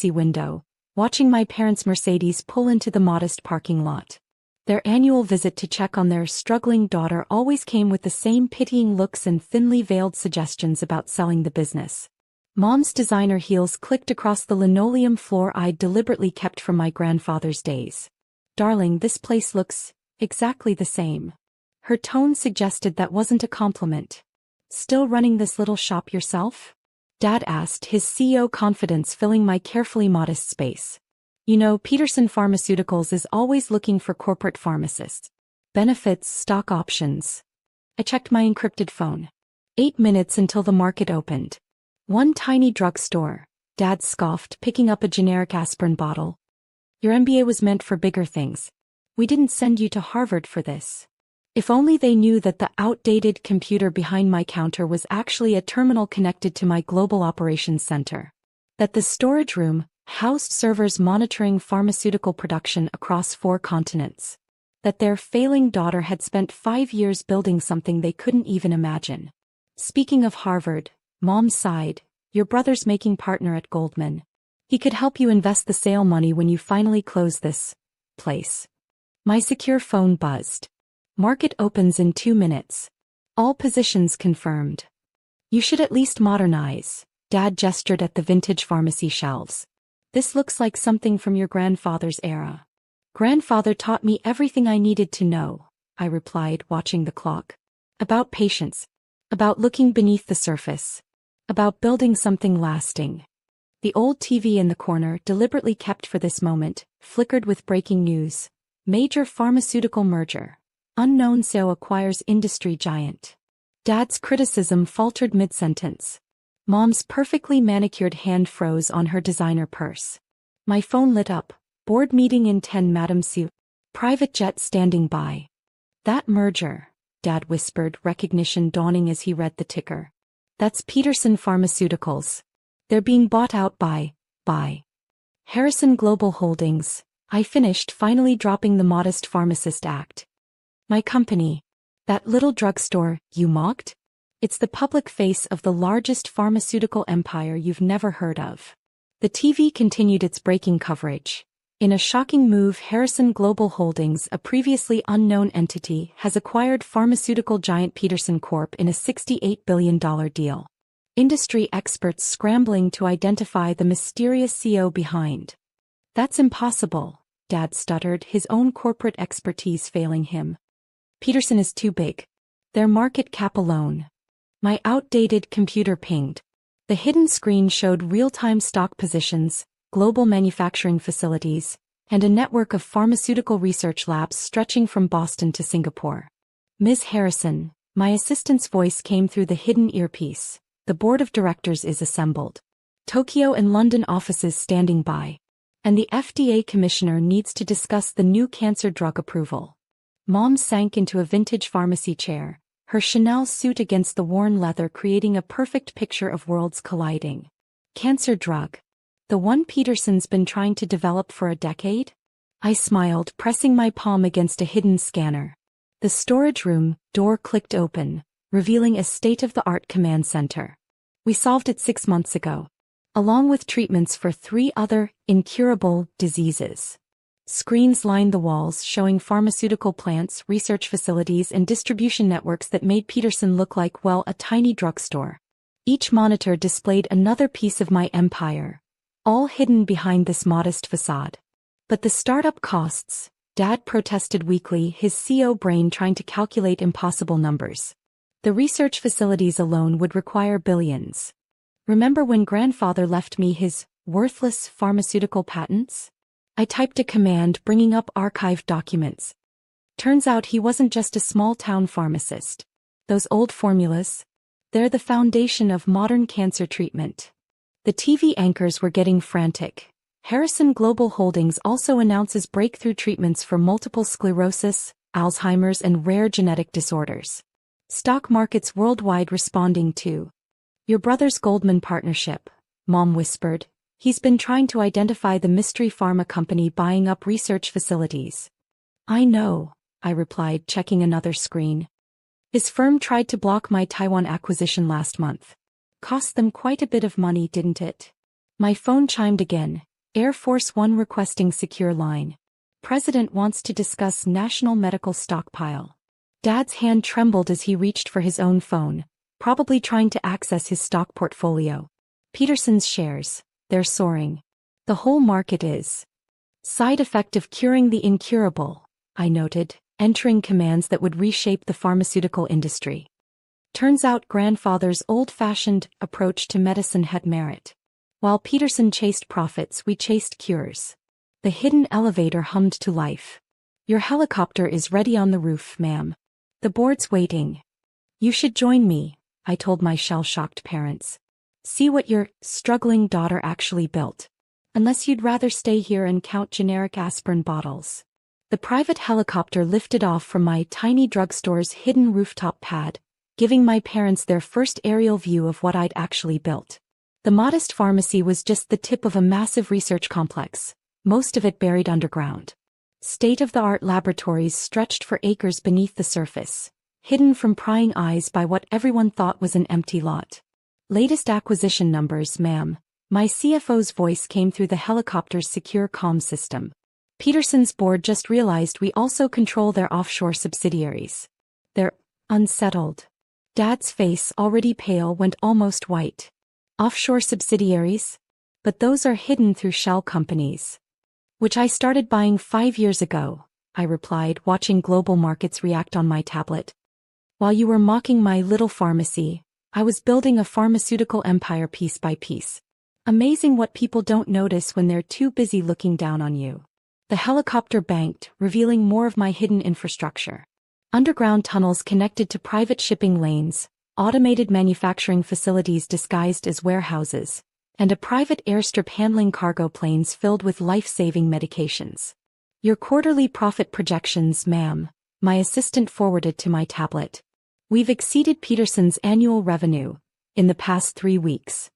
window, watching my parents' Mercedes pull into the modest parking lot. Their annual visit to check on their struggling daughter always came with the same pitying looks and thinly veiled suggestions about selling the business. Mom's designer heels clicked across the linoleum floor I'd deliberately kept from my grandfather's days. "Darling, this place looks exactly the same." Her tone suggested that wasn't a compliment. "Still running this little shop yourself?" Dad asked, his CEO confidence filling my carefully modest space. "You know, Peterson Pharmaceuticals is always looking for corporate pharmacists. Benefits, stock options." I checked my encrypted phone. 8 minutes until the market opened. "One tiny drugstore," Dad scoffed, picking up a generic aspirin bottle. "Your MBA was meant for bigger things. We didn't send you to Harvard for this." If only they knew that the outdated computer behind my counter was actually a terminal connected to my global operations center. That the storage room housed servers monitoring pharmaceutical production across 4 continents. That their failing daughter had spent 5 years building something they couldn't even imagine. "Speaking of Harvard," Mom sighed, "your brother's making partner at Goldman. He could help you invest the sale money when you finally close this place." My secure phone buzzed. "Market opens in 2 minutes. All positions confirmed." "You should at least modernize." Dad gestured at the vintage pharmacy shelves. "This looks like something from your grandfather's era." "Grandfather taught me everything I needed to know," I replied, watching the clock. "About patience. About looking beneath the surface. About building something lasting." The old TV in the corner, deliberately kept for this moment, flickered with breaking news. "Major pharmaceutical merger. Unknown CEO acquires industry giant." Dad's criticism faltered mid-sentence. Mom's perfectly manicured hand froze on her designer purse. My phone lit up. "Board meeting in 10, Madam Sue. Private jet standing by." "That merger," Dad whispered, recognition dawning as he read the ticker. "That's Peterson Pharmaceuticals. They're being bought out by Harrison Global Holdings." I finished, finally dropping the modest pharmacist act. "My company. That little drugstore, you mocked? It's the public face of the largest pharmaceutical empire you've never heard of." The TV continued its breaking coverage. "In a shocking move, Harrison Global Holdings, a previously unknown entity, has acquired pharmaceutical giant Peterson Corp in a $68 billion deal. Industry experts scrambling to identify the mysterious CEO behind." "That's impossible," Dad stuttered, his own corporate expertise failing him. "Peterson is too big. Their market cap alone." My outdated computer pinged. The hidden screen showed real-time stock positions, global manufacturing facilities, and a network of pharmaceutical research labs stretching from Boston to Singapore. "Ms. Harrison," my assistant's voice came through the hidden earpiece, "the board of directors is assembled. Tokyo and London offices standing by. And the FDA commissioner needs to discuss the new cancer drug approval." Mom sank into a vintage pharmacy chair, her Chanel suit against the worn leather creating a perfect picture of worlds colliding. "Cancer drug? The one Peterson's been trying to develop for a decade?" I smiled, pressing my palm against a hidden scanner. The storage room door clicked open, revealing a state-of-the-art command center. "We solved it 6 months ago. Along with treatments for 3 other incurable diseases." Screens lined the walls, showing pharmaceutical plants, research facilities, and distribution networks that made Peterson look like, well, a tiny drugstore. Each monitor displayed another piece of my empire, all hidden behind this modest facade. "But the startup costs," Dad protested weakly, his CEO brain trying to calculate impossible numbers. "The research facilities alone would require billions. Remember when Grandfather left me his worthless pharmaceutical patents?" I typed a command, bringing up archived documents. Turns out he wasn't just a small-town pharmacist. Those old formulas, they're the foundation of modern cancer treatment. The TV anchors were getting frantic. "Harrison Global Holdings also announces breakthrough treatments for multiple sclerosis, Alzheimer's, and rare genetic disorders. Stock markets worldwide responding to your brother's Goldman partnership," Mom whispered. "He's been trying to identify the mystery pharma company buying up research facilities." "I know," I replied, checking another screen. "His firm tried to block my Taiwan acquisition last month. Cost them quite a bit of money, didn't it?" My phone chimed again. Air Force One requesting secure line. President wants to discuss national medical stockpile. Dad's hand trembled as he reached for his own phone, probably trying to access his stock portfolio. Peterson's shares, they're soaring. The whole market is. Side effect of curing the incurable, I noted, entering commands that would reshape the pharmaceutical industry. Turns out grandfather's old-fashioned approach to medicine had merit. While Peterson chased profits, we chased cures. The hidden elevator hummed to life. Your helicopter is ready on the roof, ma'am. The board's waiting. You should join me, I told my shell-shocked parents. See what your struggling daughter actually built. Unless you'd rather stay here and count generic aspirin bottles. The private helicopter lifted off from my tiny drugstore's hidden rooftop pad, giving my parents their first aerial view of what I'd actually built. The modest pharmacy was just the tip of a massive research complex, most of it buried underground. State-of-the-art laboratories stretched for acres beneath the surface, hidden from prying eyes by what everyone thought was an empty lot. Latest acquisition numbers, ma'am. My CFO's voice came through the helicopter's secure comm system. Peterson's board just realized we also control their offshore subsidiaries. They're unsettled. Dad's face, already pale, went almost white. Offshore subsidiaries? But those are hidden through shell companies. Which I started buying 5 years ago, I replied, watching global markets react on my tablet. While you were mocking my little pharmacy, I was building a pharmaceutical empire piece by piece. Amazing what people don't notice when they're too busy looking down on you. The helicopter banked, revealing more of my hidden infrastructure. Underground tunnels connected to private shipping lanes, automated manufacturing facilities disguised as warehouses, and a private airstrip handling cargo planes filled with life-saving medications. Your quarterly profit projections, ma'am, my assistant forwarded to my tablet. We've exceeded Peterson's annual revenue in the past 3 weeks.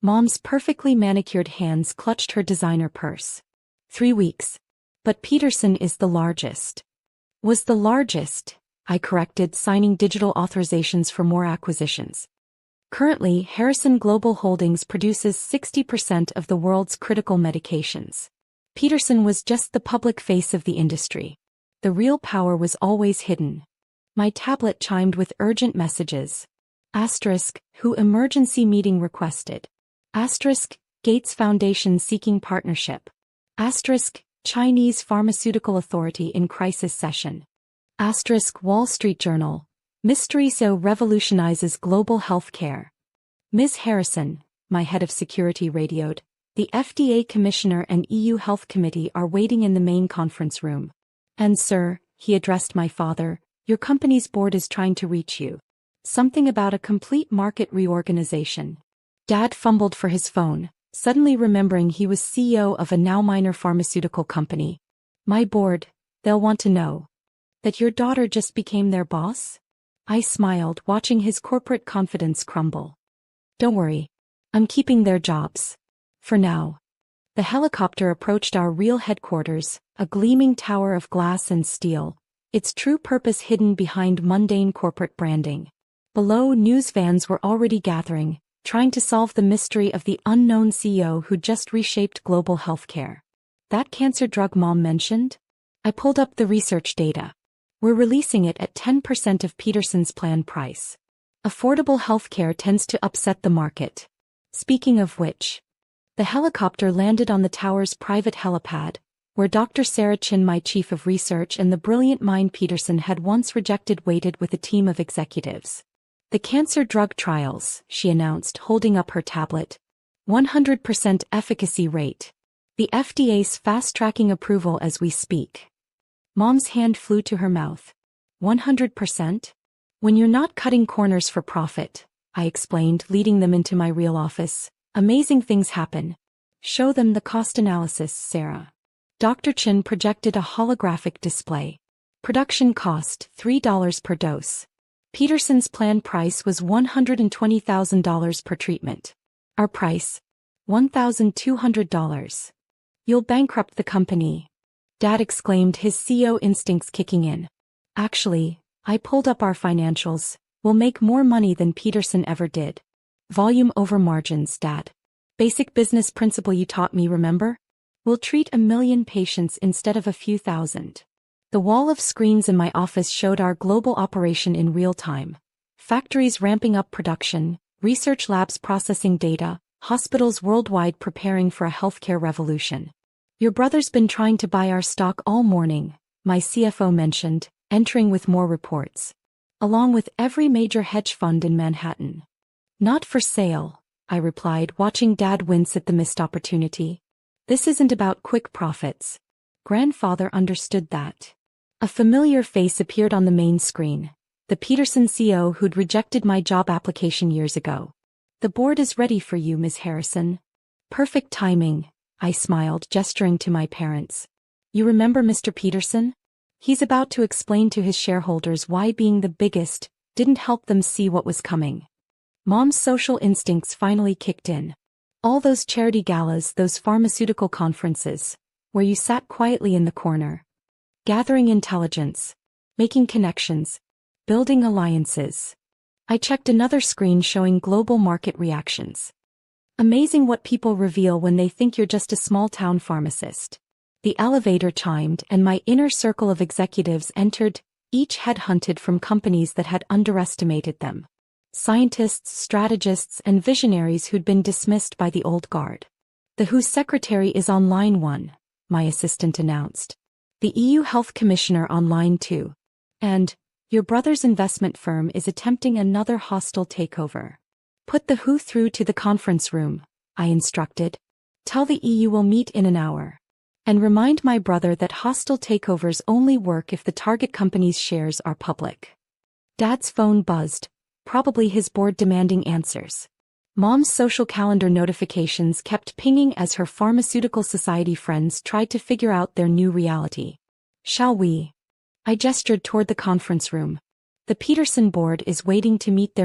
Mom's perfectly manicured hands clutched her designer purse. 3 weeks. But Peterson is the largest. Was the largest, I corrected, signing digital authorizations for more acquisitions. Currently, Harrison Global Holdings produces 60% of the world's critical medications. Peterson was just the public face of the industry. The real power was always hidden. My tablet chimed with urgent messages. Asterisk, who emergency meeting requested. Asterisk, Gates Foundation seeking partnership. Asterisk, Chinese Pharmaceutical Authority in crisis session. Asterisk, Wall Street Journal. Mystery so revolutionizes global health care. Ms. Harrison, my head of security radioed, the FDA Commissioner and EU Health Committee are waiting in the main conference room. And sir, he addressed my father, your company's board is trying to reach you. Something about a complete market reorganization. Dad fumbled for his phone, suddenly remembering he was CEO of a now minor pharmaceutical company. My board, they'll want to know. That your daughter just became their boss? I smiled, watching his corporate confidence crumble. Don't worry. I'm keeping their jobs. For now. The helicopter approached our real headquarters, a gleaming tower of glass and steel, its true purpose hidden behind mundane corporate branding. Below, news vans were already gathering, trying to solve the mystery of the unknown CEO who just reshaped global healthcare. That cancer drug Mom mentioned? I pulled up the research data. We're releasing it at 10% of Peterson's plan price. Affordable healthcare tends to upset the market. Speaking of which, the helicopter landed on the tower's private helipad, where Dr. Sarah Chin, my chief of research and the brilliant mind Peterson had once rejected, waited with a team of executives. The cancer drug trials, she announced, holding up her tablet. 100% efficacy rate. The FDA's fast-tracking approval as we speak. Mom's hand flew to her mouth. 100%? When you're not cutting corners for profit, I explained, leading them into my real office, amazing things happen. Show them the cost analysis, Sarah. Dr. Chin projected a holographic display. Production cost, $3 per dose. Peterson's plan price was $120,000 per treatment. Our price? $1,200. You'll bankrupt the company. Dad exclaimed, his CEO instincts kicking in. Actually, I pulled up our financials. We'll make more money than Peterson ever did. Volume over margins, Dad. Basic business principle you taught me, remember? We'll treat 1 million patients instead of a few thousand. The wall of screens in my office showed our global operation in real time. Factories ramping up production, research labs processing data, hospitals worldwide preparing for a healthcare revolution. Your brother's been trying to buy our stock all morning, my CFO mentioned, entering with more reports. Along with every major hedge fund in Manhattan. Not for sale, I replied, watching Dad wince at the missed opportunity. This isn't about quick profits. Grandfather understood that. A familiar face appeared on the main screen. The Peterson CEO who'd rejected my job application years ago. The board is ready for you, Ms. Harrison. Perfect timing, I smiled, gesturing to my parents. You remember Mr. Peterson? He's about to explain to his shareholders why being the biggest didn't help them see what was coming. Mom's social instincts finally kicked in. All those charity galas, those pharmaceutical conferences, where you sat quietly in the corner. Gathering intelligence, making connections, building alliances. I checked another screen showing global market reactions. Amazing what people reveal when they think you're just a small-town pharmacist. The elevator chimed and my inner circle of executives entered, each headhunted from companies that had underestimated them. Scientists, strategists, and visionaries who'd been dismissed by the old guard. The WHO's secretary is on line 1, my assistant announced. The EU Health Commissioner on line 2. And, your brother's investment firm is attempting another hostile takeover. Put the WHO through to the conference room, I instructed. Tell the EU we'll meet in an hour. And remind my brother that hostile takeovers only work if the target company's shares are public. Dad's phone buzzed, probably his board demanding answers. Mom's social calendar notifications kept pinging as her pharmaceutical society friends tried to figure out their new reality. Shall we? I gestured toward the conference room. The Peterson board is waiting to meet their